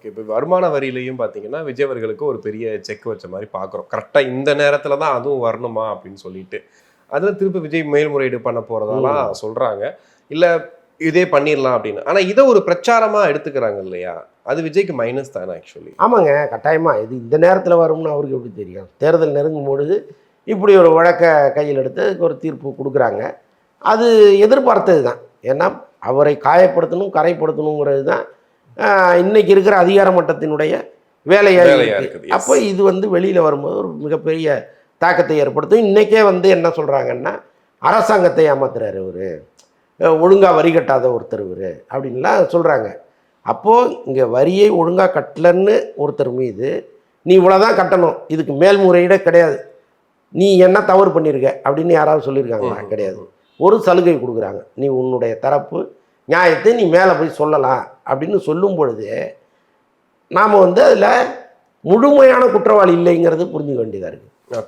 Okay. இப்போ வருமான வரியிலையும் பார்த்தீங்கன்னா, விஜய் அவர்களுக்கு ஒரு பெரிய செக் வச்ச மாரி பார்க்குறோம். கரெக்ட்டா இந்த நேரத்தில தான் அதுவும் வரணுமா அப்படின்னு சொல்லிட்டு. அதில திருப்பி விஜய் மேல்முறையீடு பண்ண போறதாலாம் சொல்றாங்க. இல்ல இதே பண்ணிரலாம் அப்படின்னு. ஆனா இத ஒரு பிரச்சாரமா எடுத்துக்கிறாங்க இல்லையா? அது விஜய்க்கு மைனஸ் தானே ஆக்சுவலி. ஆமாங்க, கட்டாயமா. இது இந்த நேரத்தில் வரும்னு அவருக்கு எப்படி தெரியும்? தேர்தல் நெருங்கும் பொழுது இப்படி ஒரு வழக்க கையில் எடுத்து ஒரு தீர்ப்பு குடுக்குறாங்க. அது எதிர்பார்த்தது தான். ஏன்னா, அவரை காயப்படுத்தணும், கரைப்படுத்தணுங்கிறது தான் இன்னைக்கு இருக்கிற அதிகார மட்டத்தினுடைய வேலையா இருக்கு. இருக்குது. அப்போ இது வந்து வெளியில் வரும்போது ஒரு மிகப்பெரிய தாக்கத்தை ஏற்படுத்தும். இன்றைக்கே வந்து என்ன சொல்கிறாங்கன்னா, அரசாங்கத்தை ஏமாத்துறாரு இவரு, ஒழுங்காக வரி கட்டாத ஒருத்தர் இவரு அப்படின்லாம் சொல்கிறாங்க. அப்போது இங்கே வரியை ஒழுங்காக கட்டலன்னு ஒருத்தர் மீது நீ இவ்வளோதான் கட்டணும், இதுக்கு மேல்முறையீடே கிடையாது, நீ என்ன தவறு பண்ணியிருக்க அப்படின்னு யாராவது சொல்லியிருக்காங்களா? கிடையாது. ஒரு சலுகை கொடுக்குறாங்க, நீ உன்னுடைய தரப்பு நியாயத்தை நீ மேலே போய் சொல்லலாம் அப்படின்னு சொல்லும் பொழுது நாம் வந்து அதில் முழுமையான குற்றவாளி இல்லைங்கிறது புரிஞ்சுக்க வேண்டியதாக இருக்குது.